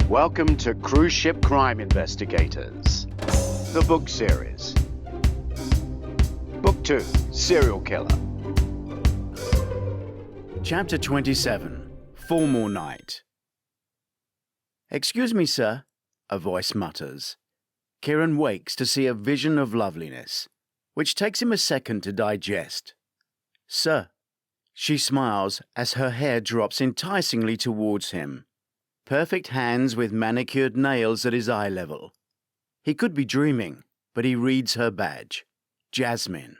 Welcome to Cruise Ship Crime Investigators, the book series. Book 2, Serial Killer. Chapter 27, Formal Night. "Excuse me, sir," a voice mutters. Kieran wakes to see a vision of loveliness, which takes him a second to digest. "Sir." She smiles as her hair drops enticingly towards him. Perfect hands with manicured nails at his eye level. He could be dreaming, but he reads her badge. Jasmine.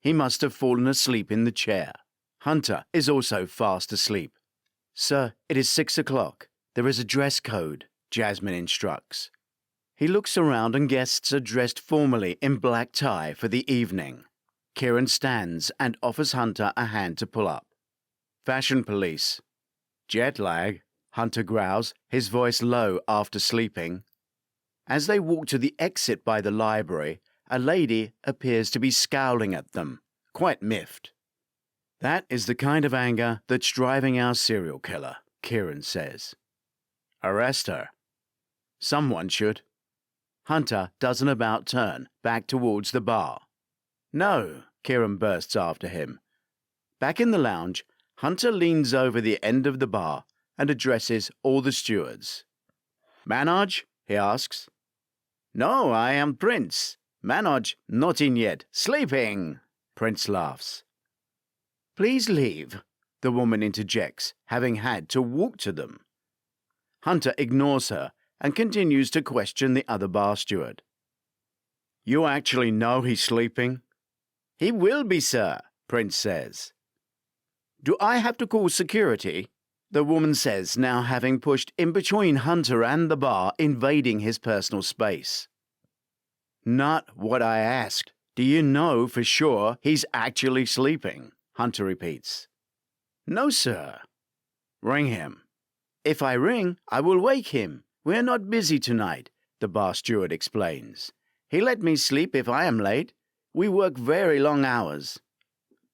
He must have fallen asleep in the chair. Hunter is also fast asleep. "Sir, it is 6 o'clock. There is a dress code," Jasmine instructs. He looks around and guests are dressed formally in black tie for the evening. Kieran stands and offers Hunter a hand to pull up. "Fashion police." "Jet lag," Hunter growls, his voice low after sleeping. As they walk to the exit by the library, a lady appears to be scowling at them, quite miffed. "That is the kind of anger that's driving our serial killer," Kieran says. "Arrest her." "Someone should." Hunter does an about turn, back towards the bar. "No," Kieran bursts after him. Back in the lounge, Hunter leans over the end of the bar and addresses all the stewards. "Manoj?" he asks. "No, I am Prince. Manoj not in yet. Sleeping." Prince laughs. "Please leave," the woman interjects, having had to walk to them. Hunter ignores her and continues to question the other bar steward. "You actually know he's sleeping?" "He will be, sir," Prince says. "Do I have to call security?" the woman says, now having pushed in between Hunter and the bar, invading his personal space. "Not what I asked. Do you know for sure he's actually sleeping?" Hunter repeats. "No, sir." "Ring him." "If I ring, I will wake him. We're not busy tonight," the bar steward explains. "He let me sleep if I am late. We work very long hours."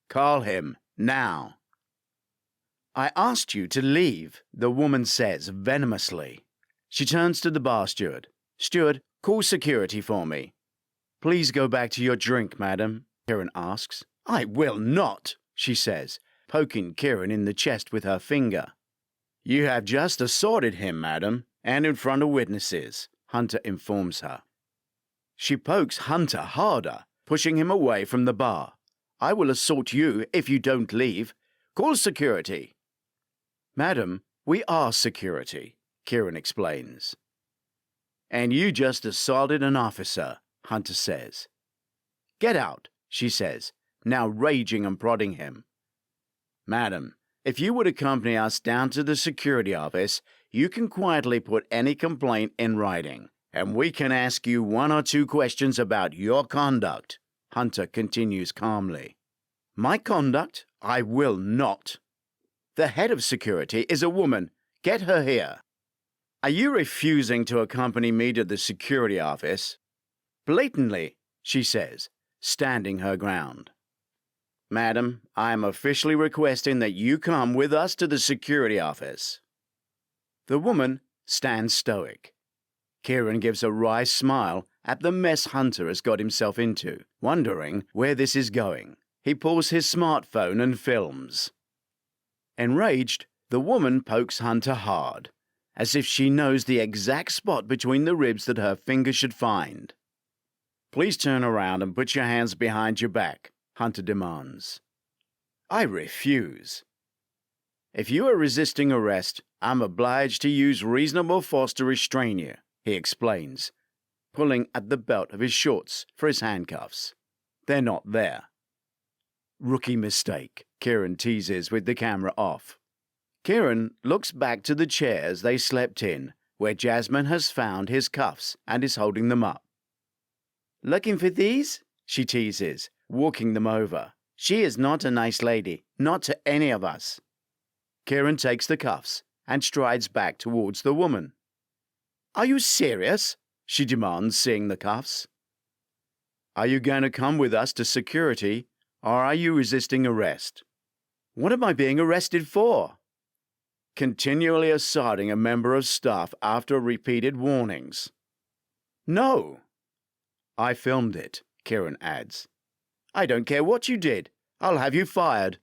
"Call him, now." "I asked you to leave," the woman says venomously. She turns to the bar steward. "Steward, call security for me." "Please go back to your drink, madam," Kieran asks. "I will not," she says, poking Kieran in the chest with her finger. "You have just assaulted him, madam, and in front of witnesses," Hunter informs her. She pokes Hunter harder, pushing him away from the bar. "I will assault you if you don't leave. Call security." "Madam, we are security," Kieran explains. "And you just assaulted an officer," Hunter says. "Get out," she says, now raging and prodding him. "Madam, if you would accompany us down to the security office, you can quietly put any complaint in writing, and we can ask you 1 or 2 questions about your conduct," Hunter continues calmly. "My conduct? I will not." "The head of security is a woman. Get her here." "Are you refusing to accompany me to the security office?" "Blatantly," she says, standing her ground. "Madam, I am officially requesting that you come with us to the security office." The woman stands stoic. Kieran gives a wry smile at the mess Hunter has got himself into, wondering where this is going. He pulls his smartphone and films. Enraged, the woman pokes Hunter hard, as if she knows the exact spot between the ribs that her finger should find. "Please turn around and put your hands behind your back," Hunter demands. "I refuse." "If you are resisting arrest, I'm obliged to use reasonable force to restrain you," he explains, pulling at the belt of his shorts for his handcuffs. They're not there. "Rookie mistake," Kieran teases with the camera off. Kieran looks back to the chairs they slept in, where Jasmine has found his cuffs and is holding them up. "Looking for these?" she teases, walking them over. "She is not a nice lady, not to any of us." Kieran takes the cuffs and strides back towards the woman. "Are you serious?" she demands, seeing the cuffs. "Are you going to come with us to security, or are you resisting arrest?" "What am I being arrested for?" continually assaulting a member of staff after repeated warnings. No. I filmed it, Kieran adds. I don't care what you did. I'll have you fired.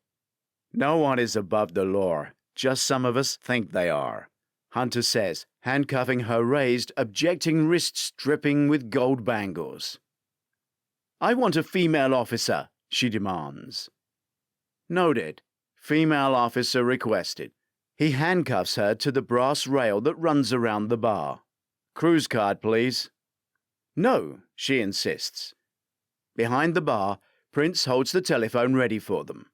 No one is above the law. Just some of us think they are, Hunter says, handcuffing her raised, objecting wrists dripping with gold bangles. I want a female officer, she demands. Noted. Female officer requested. He handcuffs her to the brass rail that runs around the bar. Cruise card, please. No, she insists. Behind the bar, Prince holds the telephone ready for them.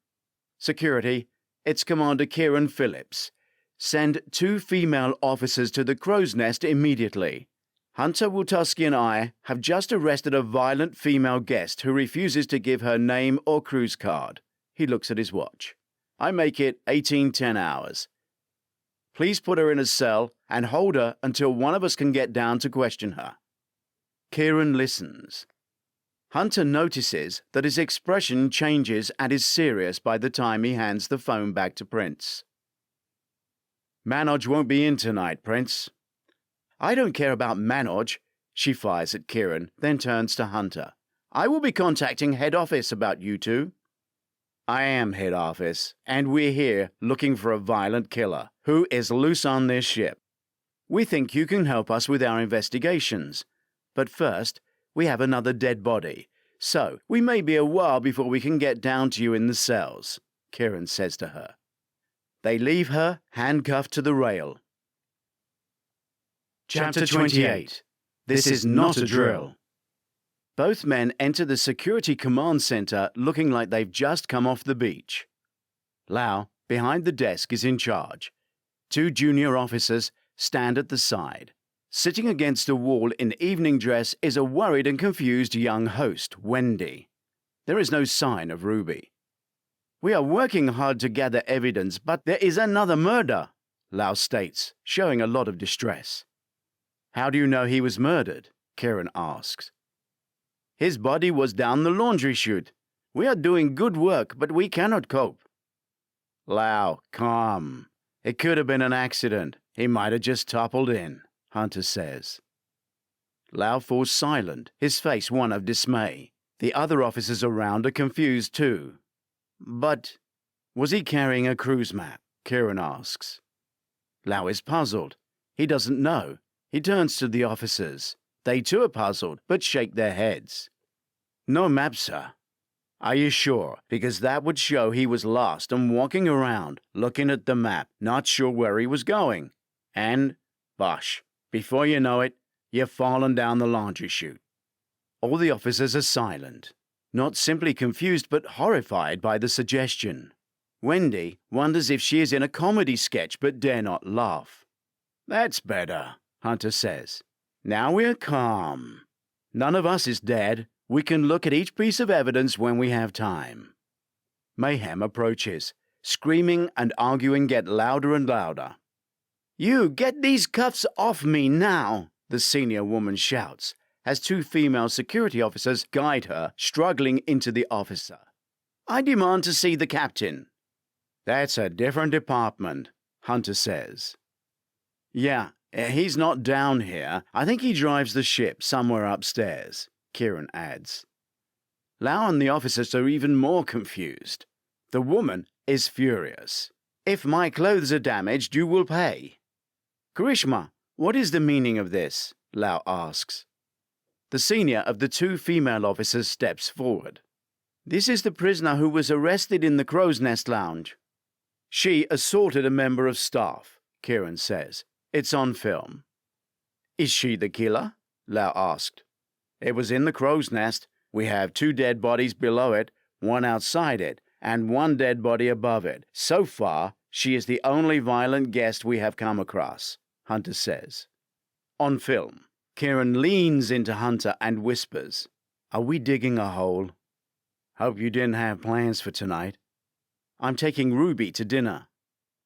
Security, it's Commander Kieran Phillips. Send 2 female officers to the Crow's Nest immediately. Hunter Wultuski and I have just arrested a violent female guest who refuses to give her name or cruise card. He looks at his watch. I make it 18:10 hours. Please put her in a cell and hold her until one of us can get down to question her. Kieran listens. Hunter notices that his expression changes and is serious by the time he hands the phone back to Prince. Manoj won't be in tonight, Prince. I don't care about Manoj, she fires at Kieran, then turns to Hunter. I will be contacting head office about you two. I am head office, and we're here looking for a violent killer who is loose on this ship. We think you can help us with our investigations. But first, we have another dead body, so we may be a while before we can get down to you in the cells, Kieran says to her. They leave her handcuffed to the rail. Chapter 28. This is not a drill. Both men enter the security command center looking like they've just come off the beach. Lau, behind the desk, is in charge. 2 junior officers stand at the side. Sitting against a wall in evening dress is a worried and confused young host, Wendy. There is no sign of Ruby. We are working hard to gather evidence, but there is another murder, Lau states, showing a lot of distress. How do you know he was murdered? Kieran asks. His body was down the laundry chute. We are doing good work, but we cannot cope. Lau, calm. It could have been an accident. He might have just toppled in, Hunter says. Lau falls silent, his face one of dismay. The other officers around are confused too. But was he carrying a cruise map? Kieran asks. Lau is puzzled. He doesn't know. He turns to the officers. They too are puzzled, but shake their heads. No map, sir. Are you sure? Because that would show he was lost and walking around, looking at the map, not sure where he was going. And, bosh, before you know it, you've fallen down the laundry chute. All the officers are silent, not simply confused but horrified by the suggestion. Wendy wonders if she is in a comedy sketch but dare not laugh. That's better, Hunter says. Now we're calm. None of us is dead. We can look at each piece of evidence when we have time. Mayhem approaches. Screaming and arguing get louder and louder. You get these cuffs off me now, the senior woman shouts, as 2 female security officers guide her, struggling into the officer. I demand to see the captain. That's a different department, Hunter says. Yeah, he's not down here. I think he drives the ship somewhere upstairs, Kieran adds. Lau and the officers are even more confused. The woman is furious. If my clothes are damaged, you will pay. Karishma, what is the meaning of this? Lau asks. The senior of the 2 female officers steps forward. This is the prisoner who was arrested in the Crow's Nest Lounge. She assaulted a member of staff, Kieran says. It's on film. Is she the killer? Lau asked. It was in the Crow's Nest. We have 2 dead bodies below it, 1 outside it, and 1 dead body above it. So far, she is the only violent guest we have come across, Hunter says. On film, Kieran leans into Hunter and whispers, Are we digging a hole? Hope you didn't have plans for tonight. I'm taking Ruby to dinner.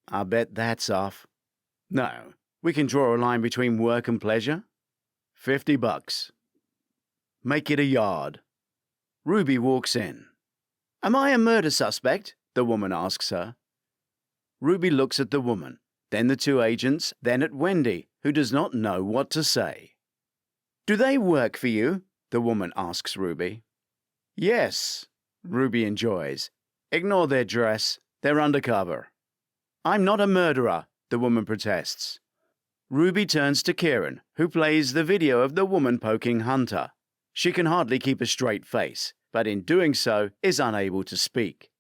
I bet that's off. No, we can draw a line between work and pleasure. $50. Make it a yard. Ruby walks in. Am I a murder suspect? The woman asks her. Ruby looks at the woman, Then the two agents, then at Wendy, who does not know what to say. "Do they work for you?" the woman asks Ruby. "Yes," Ruby enjoys. "Ignore their dress. They're undercover." "I'm not a murderer," the woman protests. Ruby turns to Kieran, who plays the video of the woman poking Hunter. She can hardly keep a straight face, but in doing so is unable to speak.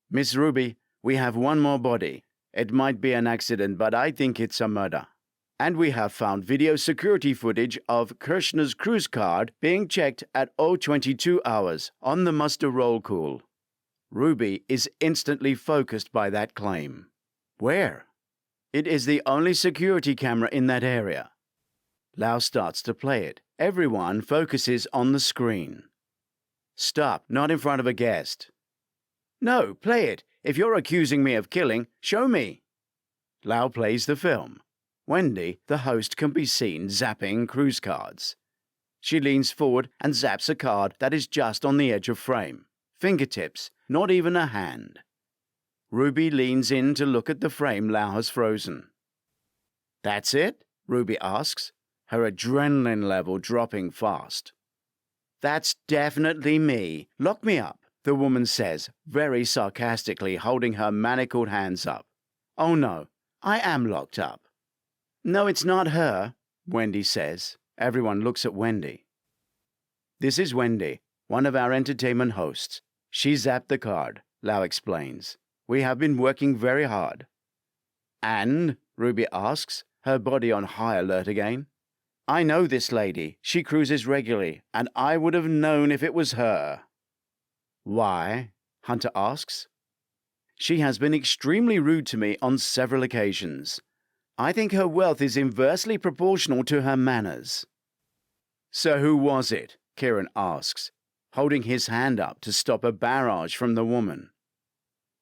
"Miss Ruby, we have one more body. It might be an accident, but I think it's a murder. And we have found video security footage of Kirshner's cruise card being checked at 022 hours on the muster roll call." Ruby is instantly focused by that claim. Where? It is the only security camera in that area. Lau starts to play it. Everyone focuses on the screen. "Stop, not in front of a guest." "No, play it. If you're accusing me of killing, show me." Lau plays the film. Wendy, the host, can be seen zapping cruise cards. She leans forward and zaps a card that is just on the edge of frame. Fingertips, not even a hand. Ruby leans in to look at the frame Lau has frozen. "That's it?" Ruby asks, her adrenaline level dropping fast. "That's definitely me. Lock me up," the woman says, very sarcastically, holding her manacled hands up. "Oh no, I am locked up." "No, it's not her," Wendy says. Everyone looks at Wendy. "This is Wendy, one of our entertainment hosts. She zapped the card," Lau explains. "We have been working very hard." "And?" Ruby asks, her body on high alert again. "I know this lady. She cruises regularly, and I would have known if it was her." "Why?" Hunter asks. "She has been extremely rude to me on several occasions. I think her wealth is inversely proportional to her manners." "So who was it?" Kieran asks, holding his hand up to stop a barrage from the woman.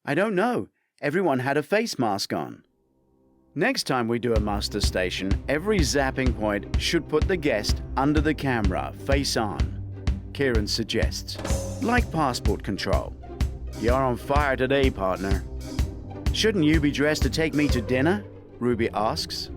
"I don't know. Everyone had a face mask on." "Next time we do a muster station, every zapping point should put the guest under the camera, face on," Kieran suggests. "Like passport control." "You're on fire today, partner." "Shouldn't you be dressed to take me to dinner?" Ruby asks.